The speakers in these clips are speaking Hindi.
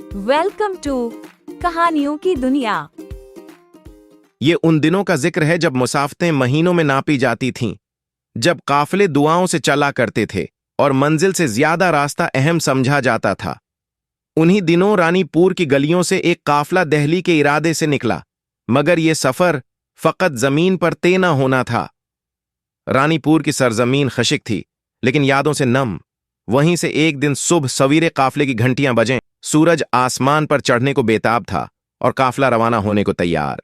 वेलकम टू कहानियों की दुनिया। ये उन दिनों का जिक्र है जब मुसाफतें महीनों में नापी जाती थीं, जब काफिले दुआओं से चला करते थे और मंजिल से ज्यादा रास्ता अहम समझा जाता था। उन्हीं दिनों रानीपुर की गलियों से एक काफिला दिल्ली के इरादे से निकला, मगर यह सफर फकत जमीन पर तय न होना था। रानीपुर की सरजमीन खशिक थी, लेकिन यादों से नम। वहीं से एक दिन सुबह सवीरे काफिले की घंटियां बजें, सूरज आसमान पर चढ़ने को बेताब था और काफिला रवाना होने को तैयार।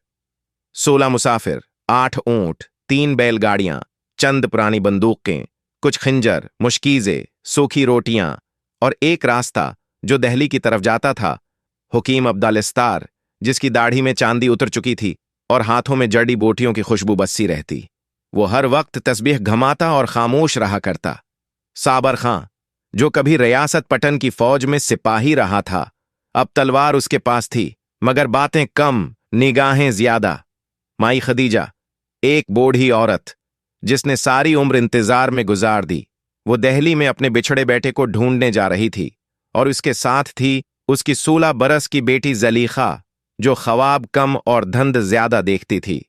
16 मुसाफिर, 8 ऊंट, 3 बैलगाड़ियां, चंद पुरानी बंदूकें, कुछ खंजर, मुश्कीजें, सूखी रोटियां और एक रास्ता जो दिल्ली की तरफ जाता था। हुकीम अब्दालिस्तार, जिसकी दाढ़ी में चांदी उतर चुकी थी और हाथों में जड़ी बूटियों की खुशबू बस्सी रहती, वो हर वक्त तस्बीह घमाता और खामोश रहा करता। साबर खां, जो कभी रियासत पटन की फौज में सिपाही रहा था, अब तलवार उसके पास थी, मगर बातें कम, निगाहें ज्यादा। माई खदीजा, एक बूढ़ी औरत जिसने सारी उम्र इंतजार में गुजार दी, वो दिल्ली में अपने बिछड़े बेटे को ढूंढने जा रही थी, और उसके साथ थी उसकी 16 बरस की बेटी जलीखा, जो ख्वाब कम और धंध ज्यादा देखती थी।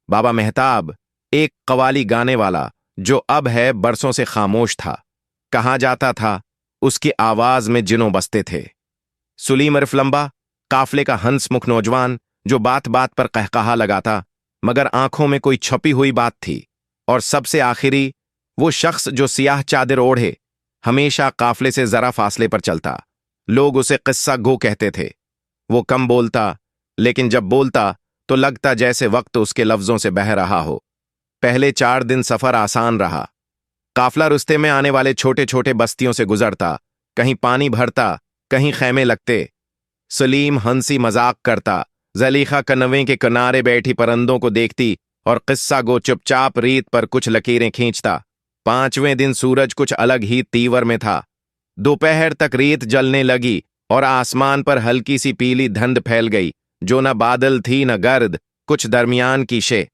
बाबा मेहताब, एक कवाली गाने वाला, जो अब है बरसों से खामोश था। कहा जाता था उसकी आवाज में जिनों बसते थे। सुलीम अरफलंबा, काफले का हंसमुख नौजवान, जो बात बात पर कहकहा लगाता, मगर आंखों में कोई छपी हुई बात थी। और सबसे आखिरी वो शख्स जो सियाह चादर ओढ़े हमेशा काफले से जरा फासले पर चलता। लोग उसे किस्सा गो कहते थे। वो कम बोलता, लेकिन जब बोलता तो लगता जैसे वक्त उसके लफ्जों से बह रहा हो। पहले 4 दिन सफर आसान रहा। काफला रुस्ते में आने वाले छोटे छोटे बस्तियों से गुजरता, कहीं पानी भरता, कहीं खैमे लगते। सलीम हंसी मजाक करता, जलीखा कनवे के किनारे बैठी परंदों को देखती और किस्सा गो चुपचाप रीत पर कुछ लकीरें खींचता। 5वें दिन सूरज कुछ अलग ही तीवर में था। दोपहर तक रेत जलने लगी और आसमान पर हल्की सी पीली धुंध फैल गई, जो न बादल थी न गर्द, कुछ दरमियान की शे।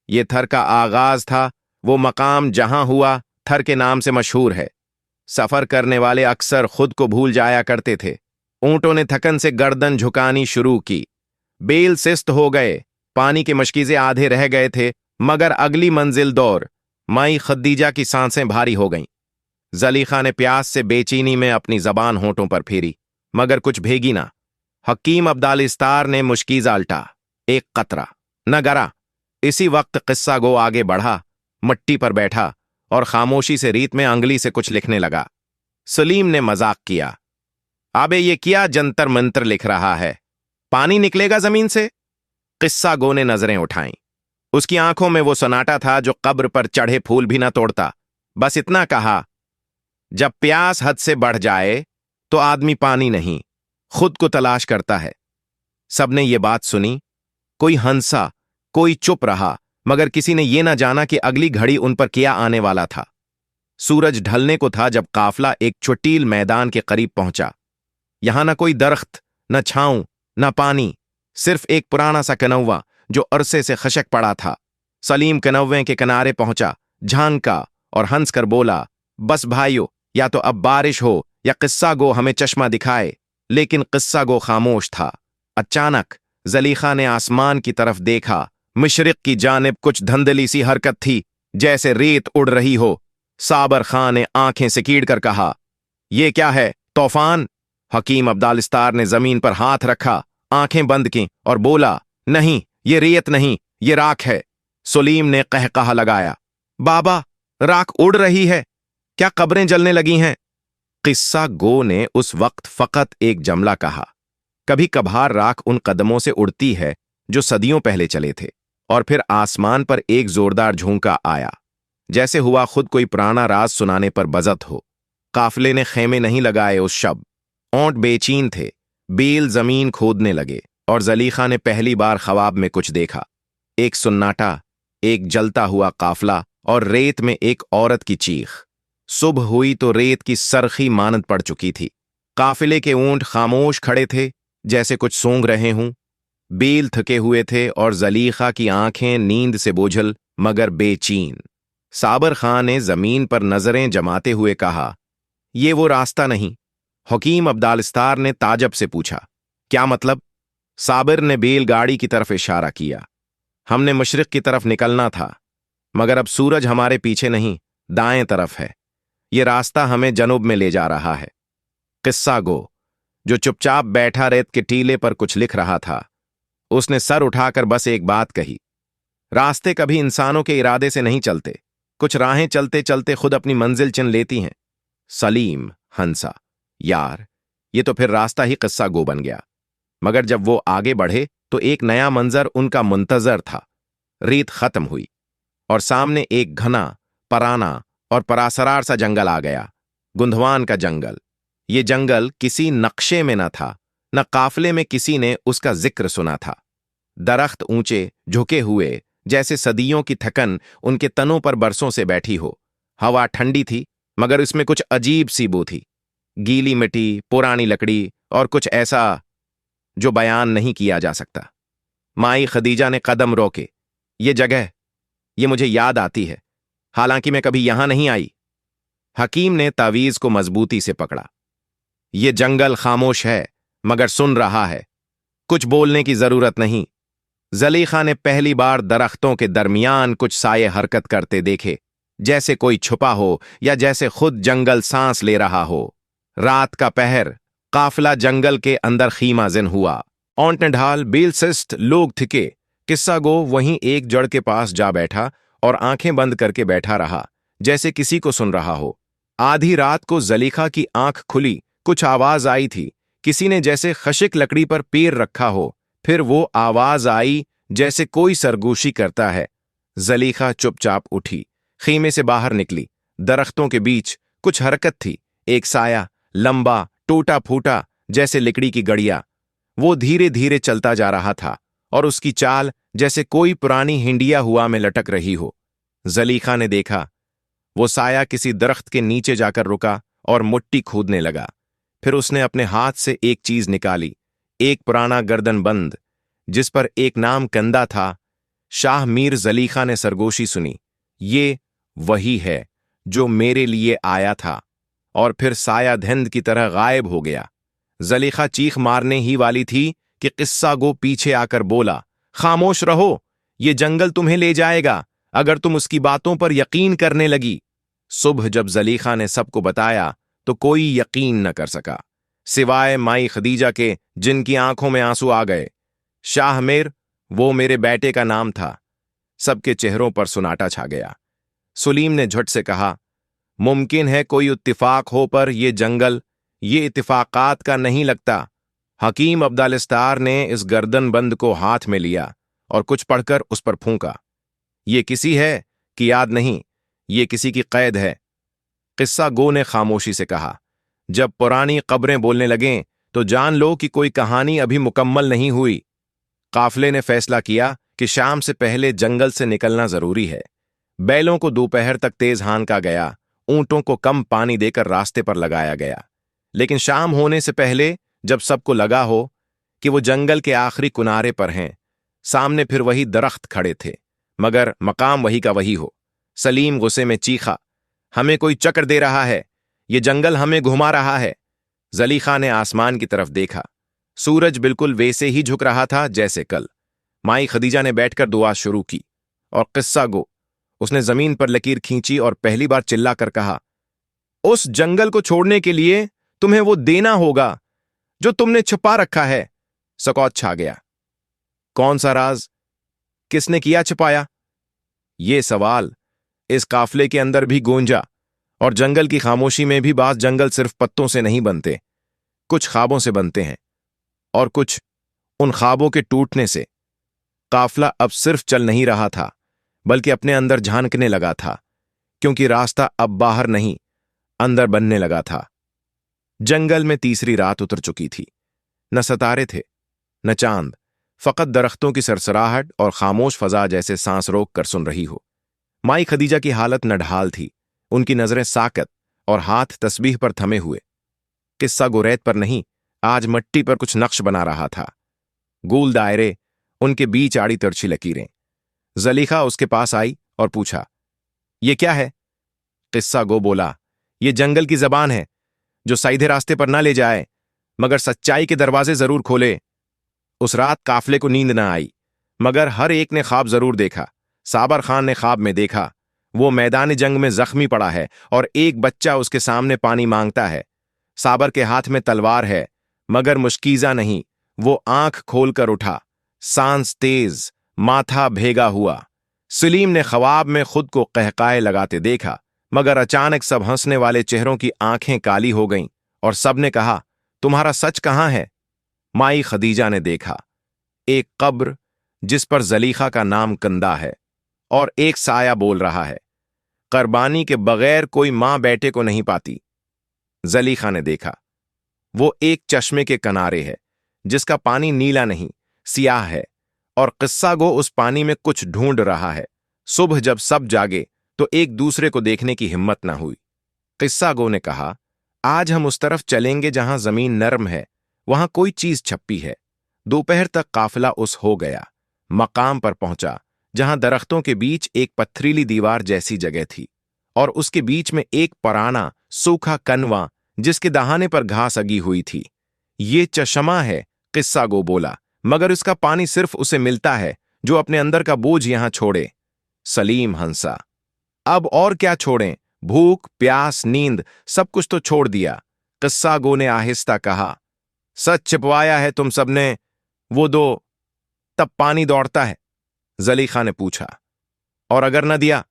ये थर का आगाज था, वो मकाम जहां हुआ थर के नाम से मशहूर है। सफर करने वाले अक्सर खुद को भूल जाया करते थे। ऊंटों ने थकन से गर्दन झुकानी शुरू की। बेल सिस्त हो गए, पानी के मशकीजे आधे रह गए थे, मगर अगली मंजिल दौर। माई खदीजा की सांसें भारी हो गईं। जलीखा ने प्यास से बेचैनी में अपनी जबान होंठों पर फेरी, मगर कुछ भेगी ना। हकीम अब्दालिस्तार ने मुश्कीजा अल्टा, एक कतरा न गरा। इसी वक्त किस्सा गो आगे बढ़ा, मट्टी पर बैठा और खामोशी से रीत में अंगली से कुछ लिखने लगा। सलीम ने मजाक किया, अबे ये क्या जंतर मंतर लिख रहा है, पानी निकलेगा जमीन से? किस्सा गो ने नजरें उठाईं। उसकी आंखों में वो सन्नाटा था जो कब्र पर चढ़े फूल भी ना तोड़ता। बस इतना कहा, जब प्यास हद से बढ़ जाए तो आदमी पानी नहीं, खुद को तलाश करता है। सबने ये बात सुनी। कोई हंसा, कोई चुप रहा, मगर किसी ने यह ना जाना कि अगली घड़ी उन पर क्या आने वाला था। सूरज ढलने को था जब काफला एक चुटील मैदान के करीब पहुंचा। यहां न कोई दरख्त, न छांव, न पानी, सिर्फ एक पुराना सा कनौवा जो अरसे से खशक पड़ा था। सलीम कनौवे के किनारे पहुंचा, झांका और हंसकर बोला, बस भाइयों, या तो अब बारिश हो या किस्सा गो हमें चश्मा दिखाए। लेकिन किस्सा गो खामोश था। अचानक जलीखा ने आसमान की तरफ देखा। मशरिक की जानिब कुछ धंधली सी हरकत थी, जैसे रेत उड़ रही हो। साबर खां ने आंखें सिकीड़ कर कहा, यह क्या है, तूफान? हकीम अब्दालिस्तार ने जमीन पर हाथ रखा, आंखें बंद की और बोला, नहीं, ये रेत नहीं, ये राख है। सलीम ने कहकहा लगाया, बाबा, राख उड़ रही है, क्या कब्रें जलने लगी हैं? किस्सा गो ने उस वक्त फकत एक जमला कहा। कभी कभार राख उन कदमों से उड़ती है जो सदियों पहले चले थे। और फिर आसमान पर एक जोरदार झोंका आया, जैसे हुआ खुद कोई पुराना राज सुनाने पर बजत हो। काफिले ने खेमे नहीं लगाए उस शब। ऊंट बेचैन थे, बेल जमीन खोदने लगे, और जलीखा ने पहली बार ख्वाब में कुछ देखा। एक सुन्नाटा, एक जलता हुआ काफला और रेत में एक औरत की चीख। सुबह हुई तो रेत की सरखी मानद पड़ चुकी थी। काफिले के ऊंट खामोश खड़े थे, जैसे कुछ सूंघ रहे हों। बेल थके हुए थे और जलीखा की आंखें नींद से बोझल मगर बेचैन। साबर खां ने जमीन पर नजरें जमाते हुए कहा, ये वो रास्ता नहीं। हकीम अब्दालिस्तार ने ताजब से पूछा, क्या मतलब? साबिर ने बैलगाड़ी की तरफ इशारा किया। हमने मशरिक की तरफ निकलना था, मगर अब सूरज हमारे पीछे नहीं, दाएं तरफ है। ये रास्ता हमें जनूब में ले जा रहा है। किस्सा गो, जो चुपचाप बैठा रेत के टीले पर कुछ लिख रहा था, उसने सर उठाकर बस एक बात कही। रास्ते कभी इंसानों के इरादे से नहीं चलते, कुछ राहें चलते चलते खुद अपनी मंजिल चुन लेती हैं। सलीम हंसा। यार, ये तो फिर रास्ता ही किस्सा गो बन गया। मगर जब वो आगे बढ़े तो एक नया मंजर उनका मुंतजर था। रेत खत्म हुई और सामने एक घना, पराना और परासरार सा जंगल आ गया। गुंधवान का जंगल। ये जंगल किसी नक्शे में न था, न काफले में किसी ने उसका जिक्र सुना था। दरख्त ऊंचे झुके हुए, जैसे सदियों की थकन उनके तनों पर बरसों से बैठी हो। हवा ठंडी थी, मगर इसमें कुछ अजीब सी बू थी। गीली मिट्टी, पुरानी लकड़ी और कुछ ऐसा जो बयान नहीं किया जा सकता। माई खदीजा ने कदम रोके। ये जगह, ये मुझे याद आती है, हालांकि मैं कभी यहां नहीं आई। हकीम ने तावीज को मजबूती से पकड़ा। ये जंगल खामोश है, मगर सुन रहा है। कुछ बोलने की जरूरत नहीं। जलीखा ने पहली बार दरख्तों के दरमियान कुछ साये हरकत करते देखे, जैसे कोई छुपा हो या जैसे खुद जंगल सांस ले रहा हो। रात का पहर, काफिला जंगल के अंदर खीमाजिन हुआ। औंट ढाल बेलसिस्ट लोग थिके। किस्सा गो वहीं एक जड़ के पास जा बैठा और आंखें बंद करके बैठा रहा, जैसे किसी को सुन रहा हो। आधी रात को जलीखा की आंख खुली, कुछ आवाज आई थी, किसी ने जैसे खशिक लकड़ी पर पैर रखा हो। फिर वो आवाज आई जैसे कोई सरगोशी करता है। जलीखा चुपचाप उठी, खीमे से बाहर निकली। दरख्तों के बीच कुछ हरकत थी, एक साया, लंबा, टूटा फूटा, जैसे लकड़ी की गड़िया। वो धीरे धीरे चलता जा रहा था और उसकी चाल जैसे कोई पुरानी हिंडिया हुआ में लटक रही हो। जलीखा ने देखा, वो साया किसी दरख्त के नीचे जाकर रुका और मुट्ठी खोदने लगा। फिर उसने अपने हाथ से एक चीज निकाली, एक पुराना गर्दन बंद, जिस पर एक नाम कंदा था। शाह मीर जलीखा ने सरगोशी सुनी, ये वही है जो मेरे लिए आया था। और फिर साया धंध की तरह गायब हो गया। जलीखा चीख मारने ही वाली थी कि किस्सा गो पीछे आकर बोला, खामोश रहो, ये जंगल तुम्हें ले जाएगा अगर तुम उसकी बातों पर यकीन करने लगी। सुबह जब जलीखा ने सबको बताया तो कोई यकीन न कर सका, सिवाय माई खदीजा के, जिनकी आंखों में आंसू आ गए। शाह मीर, वो मेरे बेटे का नाम था। सबके चेहरों पर सुनाटा छा गया। सलीम ने झट से कहा, मुमकिन है कोई इत्तिफाक हो, पर यह जंगल ये इत्तिफाकात का नहीं लगता। हकीम अब्दालिस्तार ने इस गर्दन बंद को हाथ में लिया और कुछ पढ़कर उस पर फूंका। ये किसी है कि याद नहीं, ये किसी की कैद है। किस्सा गो ने खामोशी से कहा, जब पुरानी कब्रें बोलने लगें तो जान लो कि कोई कहानी अभी मुकम्मल नहीं हुई। काफिले ने फैसला किया कि शाम से पहले जंगल से निकलना जरूरी है। बैलों को दोपहर तक तेज हांका गया, ऊंटों को कम पानी देकर रास्ते पर लगाया गया। लेकिन शाम होने से पहले, जब सबको लगा हो कि वो जंगल के आखिरी किनारे पर हैं, सामने फिर वही दरख्त खड़े थे, मगर मकाम वही का वही हो। सलीम गुस्से में चीखा, हमें कोई चक्कर दे रहा है, ये जंगल हमें घुमा रहा है। जलीखा ने आसमान की तरफ देखा। सूरज बिल्कुल वैसे ही झुक रहा था जैसे कल। माई खदीजा ने बैठकर दुआ शुरू की और किस्सा गो, उसने जमीन पर लकीर खींची और पहली बार चिल्लाकर कहा, उस जंगल को छोड़ने के लिए तुम्हें वो देना होगा जो तुमने छुपा रखा है। सकौत छा गया। कौन सा राज? किसने किया छुपाया? ये सवाल इस काफले के अंदर भी गूंजा और जंगल की खामोशी में भी। बाज जंगल सिर्फ पत्तों से नहीं बनते, कुछ ख्वाबों से बनते हैं, और कुछ उन ख्वाबों के टूटने से। काफला अब सिर्फ चल नहीं रहा था, बल्कि अपने अंदर झांकने लगा था, क्योंकि रास्ता अब बाहर नहीं, अंदर बनने लगा था। जंगल में तीसरी रात उतर चुकी थी। न सितारे थे, न चांद, फकत दरख्तों की सरसराहट और खामोश फजा जैसे सांस रोक कर सुन रही हो। माई खदीजा की हालत नढाल थी, उनकी नजरें साकत और हाथ तस्बीह पर थमे हुए। किस्सा गुरैत पर नहीं, आज मिट्टी पर कुछ नक्श बना रहा था। गोल दायरे, उनके बीच आड़ी तिरछी लकीरें। जलीखा उसके पास आई और पूछा, ये क्या है? किस्सा गो बोला, ये जंगल की जबान है, जो सीधे रास्ते पर ना ले जाए, मगर सच्चाई के दरवाजे जरूर खोले। उस रात काफले को नींद न आई, मगर हर एक ने ख्वाब जरूर देखा। साबर खान ने ख्वाब में देखा वो मैदान जंग में जख्मी पड़ा है और एक बच्चा उसके सामने पानी मांगता है। साबर के हाथ में तलवार है, मगर मुश्कीजा नहीं। वो आंख खोलकर उठा, सांस तेज, माथा भेगा हुआ। सलीम ने ख्वाब में खुद को कहकाए लगाते देखा, मगर अचानक सब हंसने वाले चेहरों की आंखें काली हो गईं और सबने कहा, तुम्हारा सच कहां है? माई खदीजा ने देखा एक कब्र जिस पर जलीखा का नाम कंदा है और एक साया बोल रहा है, कुर्बानी के बगैर कोई मां बेटे को नहीं पाती। जलीखा ने देखा वो एक चश्मे के किनारे है जिसका पानी नीला नहीं सियाह है और किस्सा गो उस पानी में कुछ ढूंढ रहा है। सुबह जब सब जागे तो एक दूसरे को देखने की हिम्मत ना हुई। किस्सा गो ने कहा, आज हम उस तरफ चलेंगे जहां जमीन नरम है, वहां कोई चीज छप्पी है। दोपहर तक काफिला उस हो गया, मकाम पर पहुंचा जहां दरख्तों के बीच एक पथरीली दीवार जैसी जगह थी और उसके बीच में एक पुराना सूखा कनवा जिसके दहाने पर घास अगी हुई थी। ये चश्मा है, किस्सा गो बोला, मगर इसका पानी सिर्फ उसे मिलता है जो अपने अंदर का बोझ यहां छोड़े। सलीम हंसा, अब और क्या छोड़ें? भूख, प्यास, नींद, सब कुछ तो छोड़ दिया। किस्सा गो ने आहिस्ता कहा, सच छिपवाया है तुम सबने, वो दो, तब पानी दौड़ता है? जलीखा ने पूछा। और अगर न दिया?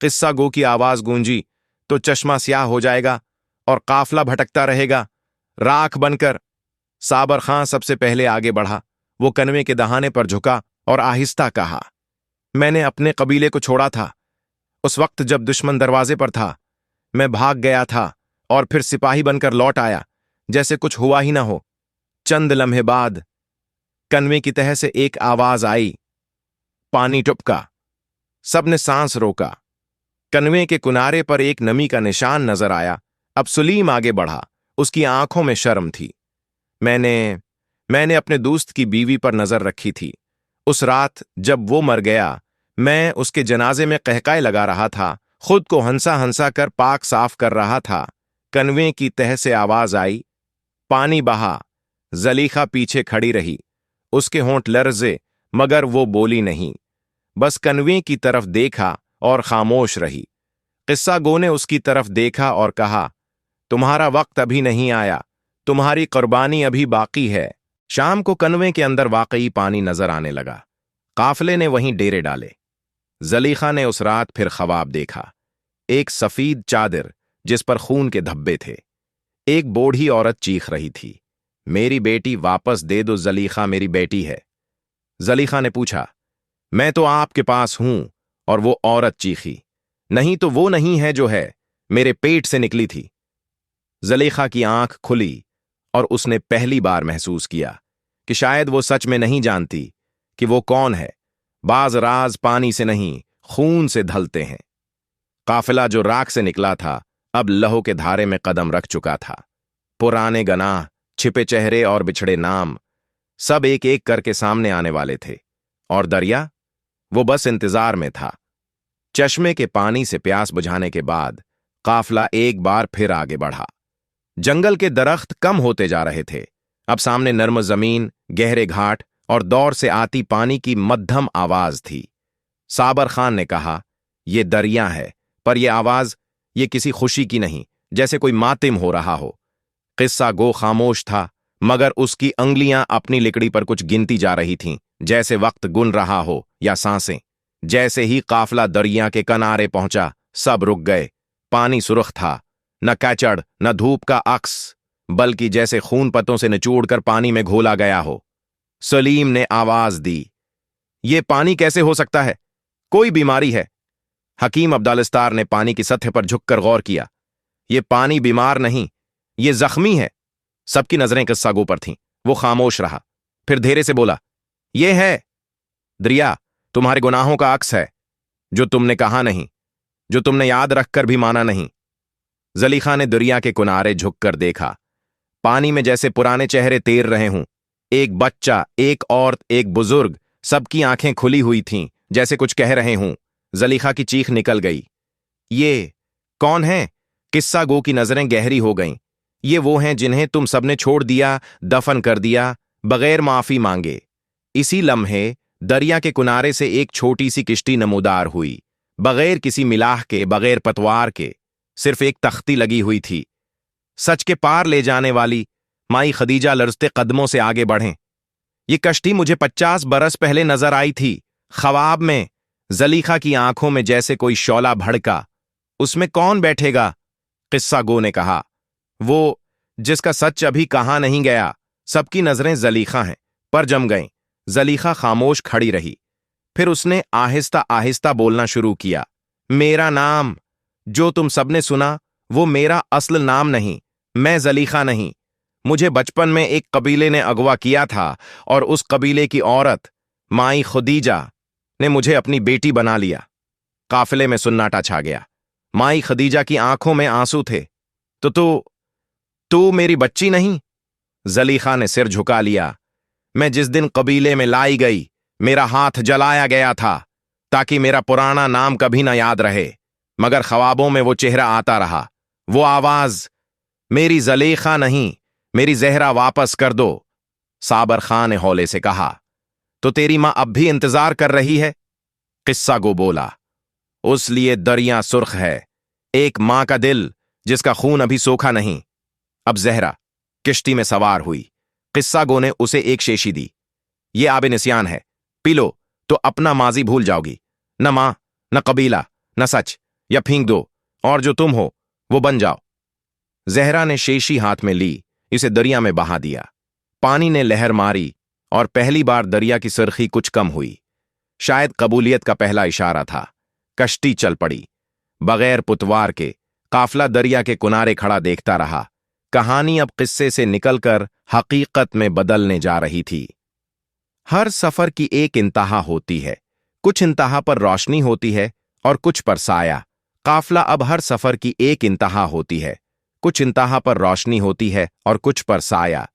किस्सा गो की आवाज गूंजी, तो चश्मा स्याह हो जाएगा और काफला भटकता रहेगा, राख बनकर। साबर खां सबसे पहले आगे बढ़ा। वो कनवे के दहाने पर झुका और आहिस्ता कहा, मैंने अपने कबीले को छोड़ा था उस वक्त जब दुश्मन दरवाजे पर था। मैं भाग गया था और फिर सिपाही बनकर लौट आया जैसे कुछ हुआ ही ना हो। चंद लम्हे बाद कनवे की तह से एक आवाज आई, पानी टपका। सबने सांस रोका। कनवे के किनारे पर एक नमी का निशान नजर आया। अब सलीम आगे बढ़ा, उसकी आंखों में शर्म थी। मैंने अपने दोस्त की बीवी पर नजर रखी थी। उस रात जब वो मर गया, मैं उसके जनाजे में कहकाए लगा रहा था, खुद को हंसा हंसा कर पाक साफ कर रहा था। कनवे की तह से आवाज आई, पानी बहा। जलीखा पीछे खड़ी रही, उसके होंठ लर्जे, मगर वो बोली नहीं, बस कनवे की तरफ देखा और खामोश रही। किस्सा गो ने उसकी तरफ देखा और कहा, तुम्हारा वक्त अभी नहीं आया, तुम्हारी कुर्बानी अभी बाकी है। शाम को कनवे के अंदर वाकई पानी नजर आने लगा। काफले ने वहीं डेरे डाले। जलीखा ने उस रात फिर ख्वाब देखा, एक सफीद चादर जिस पर खून के धब्बे थे। एक बूढ़ी औरत चीख रही थी, मेरी बेटी वापस दे दो जलीखा, मेरी बेटी है। जलीखा ने पूछा, मैं तो आपके पास हूं। और वो औरत चीखी, नहीं तो वो नहीं है जो है, मेरे पेट से निकली थी। जलीखा की आंख खुली और उसने पहली बार महसूस किया कि शायद वो सच में नहीं जानती कि वो कौन है। बाज राज पानी से नहीं, खून से ढलते हैं। काफिला जो राख से निकला था अब लहू के धारे में कदम रख चुका था। पुराने गनाह, छिपे चेहरे और बिछड़े नाम, सब एक एक करके सामने आने वाले थे। और दरिया, वो बस इंतजार में था। चश्मे के पानी से प्यास बुझाने के बाद काफिला एक बार फिर आगे बढ़ा। जंगल के दरख्त कम होते जा रहे थे। अब सामने नर्म जमीन, गहरे घाट और दौर से आती पानी की मध्यम आवाज थी। साबर खान ने कहा, यह दरिया है, पर यह आवाज, ये किसी खुशी की नहीं, जैसे कोई मातिम हो रहा हो। किस्सा गो खामोश था, मगर उसकी अंगलियां अपनी लिकड़ी पर कुछ गिनती जा रही थीं, जैसे वक्त गुन रहा हो या सांसें। जैसे ही काफिला दरिया के किनारे पहुंचा, सब रुक गए। पानी सुर्ख था, न कीचड़ न धूप का अक्स, बल्कि जैसे खून पत्तों से निचोड़कर पानी में घोला गया हो। सलीम ने आवाज दी, ये पानी कैसे हो सकता है? कोई बीमारी है। हकीम अब्दालिस्तार ने पानी की सतह पर झुककर गौर किया। ये पानी बीमार नहीं, ये जख्मी है। सबकी नजरें किस्सा गो पर थीं। वो खामोश रहा, फिर धीरे से बोला, ये है दरिया, तुम्हारे गुनाहों का अक्स है, जो तुमने कहा नहीं, जो तुमने याद रखकर भी माना नहीं। जलीखा ने दरिया के किनारे झुककर देखा। पानी में जैसे पुराने चेहरे तैर रहे हों। एक बच्चा, एक औरत, एक बुजुर्ग, सबकी आंखें खुली हुई थीं, जैसे कुछ कह रहे हों। जलीखा की चीख निकल गई, ये कौन है? किस्सा गो की नजरें गहरी हो गईं। ये वो हैं जिन्हें तुम सबने छोड़ दिया, दफन कर दिया, बगैर माफी मांगे। इसी लम्हे दरिया के किनारे से एक छोटी सी किश्ती नमूदार हुई, बगैर किसी मिलाह के, बगैर पतवार के। सिर्फ एक तख्ती लगी हुई थी, सच के पार ले जाने वाली। माई खदीजा लरजते कदमों से आगे बढ़ें। ये कश्ती मुझे 50 बरस पहले नजर आई थी, ख्वाब में। जलीखा की आंखों में जैसे कोई शौला भड़का। उसमें कौन बैठेगा? किस्सा गो ने कहा। वो जिसका सच अभी कहा नहीं गया। सबकी नजरें जलीखा हैं, पर जम गईं। जलीखा खामोश खड़ी रही। फिर उसने आहिस्ता आहिस्ता बोलना शुरू किया। मेरा नाम, जो तुम सबने सुना, वो मेरा असल नाम नहीं। मैं जलीखा नहीं। मुझे बचपन में एक कबीले ने अगवा किया था, और उस कबीले की औरत माई खदीजा ने मुझे अपनी बेटी बना लिया। काफिले में सुन्नाटा छा गया। माई खदीजा की आंखों में आंसू थे। तो तू मेरी बच्ची नहीं? जलीखा ने सिर झुका लिया। मैं जिस दिन कबीले में लाई गई, मेरा हाथ जलाया गया था, ताकि मेरा पुराना नाम कभी ना याद रहे। मगर ख्वाबों में वो चेहरा आता रहा, वो आवाज, मेरी जलीखा नहीं, मेरी जहरा वापस कर दो। साबर खां ने हौले से कहा। तो तेरी मां अब भी इंतजार कर रही है? किस्सा गो बोला। उस लिए दरिया सुर्ख है, एक मां का दिल जिसका खून अभी सोखा नहीं। अब जहरा किश्ती में सवार हुई। किस्सा गो ने उसे एक शेशी दी। ये आबे निस्यान है, पी लो तो अपना माजी भूल जाओगी। न मां, न कबीला, न सच, या फेंक दो, और जो तुम हो वो बन जाओ। जहरा ने शेशी हाथ में ली, इसे दरिया में बहा दिया। पानी ने लहर मारी, और पहली बार दरिया की सुर्खी कुछ कम हुई। शायद कबूलियत का पहला इशारा था। कश्ती चल पड़ी, बगैर पुतवार के। काफला दरिया के किनारे खड़ा देखता रहा। कहानी अब किस्से से निकलकर हकीकत में बदलने जा रही थी। हर सफर की एक इंतहा होती है। कुछ इंतहा पर रोशनी होती है और कुछ पर साया। काफला अब हर सफर की एक इंतहा होती है। कुछ इंतहा पर रोशनी होती है और कुछ पर साया।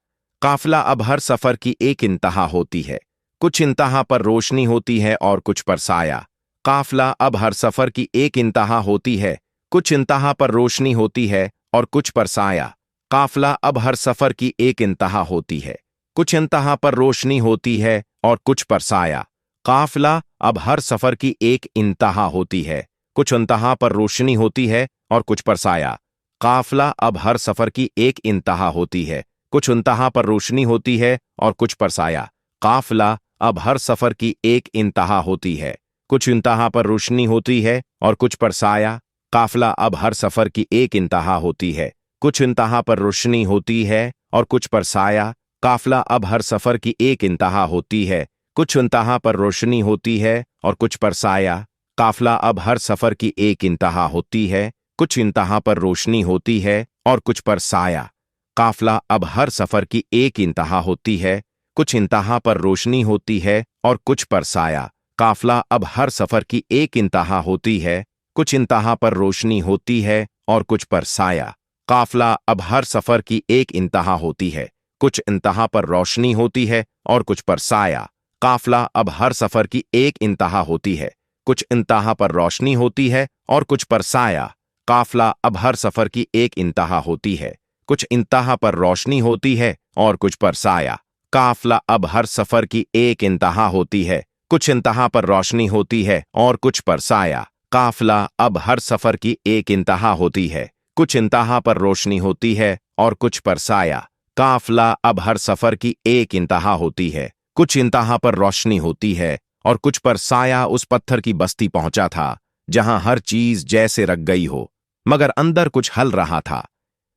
काफला अब हर सफर की एक इंतहा होती है। कुछ इंतहा पर रोशनी होती है और कुछ पर साया। काफला अब हर सफर की एक इंतहा होती है। कुछ इंतहा पर रोशनी होती है और कुछ पर साया। काफला अब हर सफर की एक इंतहा होती है। कुछ इंतहा पर रोशनी होती है और कुछ पर साया। काफला अब हर सफर की एक इंतहा होती है। कुछ इंतहा पर रोशनी होती है और कुछ पर साया। काफला अब हर सफर की एक इंतहा होती है। कुछ इंतहा पर रोशनी होती है और कुछ पर साया। काफला अब हर सफर की एक इंतहा होती है। कुछ इंतहा पर रोशनी होती है और कुछ पर साया। काफला अब हर सफर की एक इंतहा होती है। कुछ इंतहा पर रोशनी होती है और कुछ पर साया। काफला अब हर सफर की एक इंतहा होती है। कुछ इंतहा पर रोशनी होती है और कुछ पर साया। काफला अब हर सफर की एक इंतहा होती है। कुछ इंतहा पर रोशनी होती है और कुछ पर साया। काफला अब हर सफर की एक इंतहा होती है। कुछ इंतहा पर रोशनी होती है और कुछ पर साया। काफला अब हर सफर की एक इंतहा होती है। कुछ इंतहा पर रोशनी होती है और कुछ पर साया। काफला अब हर सफर की एक इंतहा होती है। कुछ इंतहा पर रोशनी होती है और कुछ पर साया। काफला अब हर सफर की एक इंतहा होती है। कुछ इंतहा पर रोशनी होती है और कुछ पर साया। काफला अब हर सफर की एक इंतहा होती है। कुछ इंतहा पर रोशनी होती है और कुछ पर साया। काफला अब हर सफर की एक इंतहा होती है। कुछ इंतहा पर रोशनी होती है और कुछ पर साया। काफला अब हर सफर की एक इंतहा होती है। कुछ इंतहा पर रोशनी होती है और कुछ पर साया। काफला अब हर सफर की एक इंतहा होती है। कुछ इंतहा पर रोशनी होती है और कुछ पर साया। उस पत्थर की बस्ती पहुंचा था जहां हर चीज जैसे रख गई हो, मगर अंदर कुछ हल रहा था।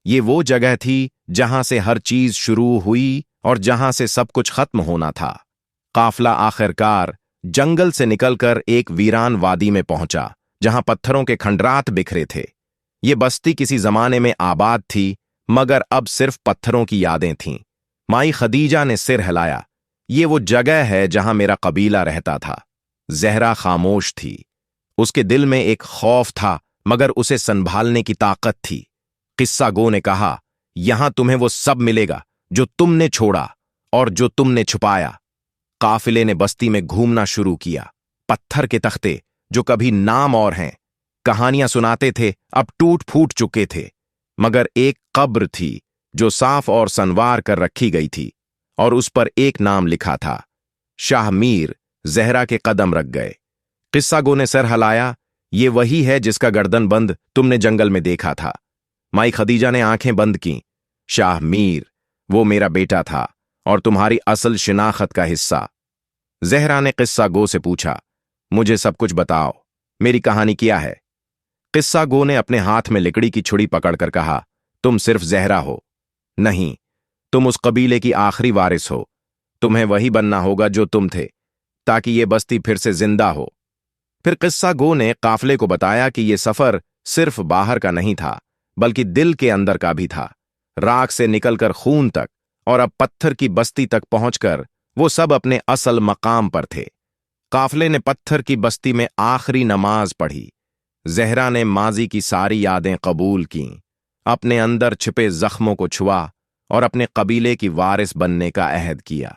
ये वो जगह थी जहां से हर चीज शुरू हुई और जहां से सब कुछ खत्म होना था। काफला आखिरकार जंगल से निकलकर एक वीरान वादी में पहुंचा जहां पत्थरों के खंडरात बिखरे थे। ये बस्ती किसी जमाने में आबाद थी, मगर अब सिर्फ पत्थरों की यादें थीं। माई खदीजा ने सिर हिलाया। ये वो जगह है जहां मेरा कबीला रहता था। जहरा खामोश थी। उसके दिल में एक खौफ था, मगर उसे संभालने की ताकत थी। किस्सा गो ने कहा, यहां तुम्हें वो सब मिलेगा जो तुमने छोड़ा और जो तुमने छुपाया। काफिले ने बस्ती में घूमना शुरू किया। पत्थर के तख्ते जो कभी नाम और हैं, कहानियां सुनाते थे, अब टूट फूट चुके थे। मगर एक कब्र थी जो साफ और संवार कर रखी गई थी, और उस पर एक नाम लिखा था। शाह मीर जहरा के कदम रख गए। किस्सा गो ने सर हिलाया। ये वही है जिसका गर्दन बंद तुमने जंगल में देखा था। माई खदीजा ने आंखें बंद की। शाह मीर, वो मेरा बेटा था और तुम्हारी असल शिनाख्त का हिस्सा। जहरा ने किस्सा गो से पूछा, मुझे सब कुछ बताओ, मेरी कहानी क्या है? किस्सा गो ने अपने हाथ में लकड़ी की छुरी पकड़कर कहा, तुम सिर्फ जहरा हो नहीं, तुम उस कबीले की आखिरी वारिस हो। तुम्हें वही बनना होगा जो तुम थे, ताकि ये बस्ती फिर से जिंदा हो। फिर किस्सा गो ने काफले को बताया कि यह सफर सिर्फ बाहर का नहीं था, बल्कि दिल के अंदर का भी था। राख से निकलकर खून तक, और अब पत्थर की बस्ती तक पहुंचकर वो सब अपने असल मकाम पर थे। काफले ने पत्थर की बस्ती में आखिरी नमाज पढ़ी। जहरा ने माजी की सारी यादें कबूल कीं, अपने अंदर छिपे जख्मों को छुआ और अपने कबीले की वारिस बनने का अहद किया।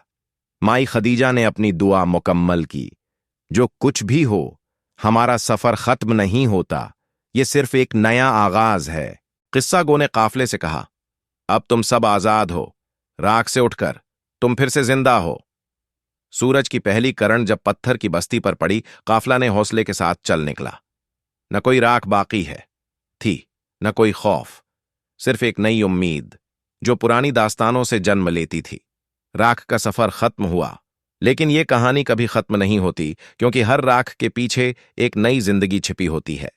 माई खदीजा ने अपनी दुआ मुकम्मल की, जो कुछ भी हो, हमारा सफर खत्म नहीं होता, ये सिर्फ एक नया आगाज है। किस्सा गो ने काफले से कहा, अब तुम सब आजाद हो, राख से उठकर तुम फिर से जिंदा हो। सूरज की पहली किरण जब पत्थर की बस्ती पर पड़ी, काफला ने हौसले के साथ चल निकला। न कोई राख बाकी थी, न कोई खौफ, सिर्फ एक नई उम्मीद जो पुरानी दास्तानों से जन्म लेती थी। राख का सफर खत्म हुआ, लेकिन यह कहानी कभी खत्म नहीं होती, क्योंकि हर राख के पीछे एक नई जिंदगी छिपी होती है।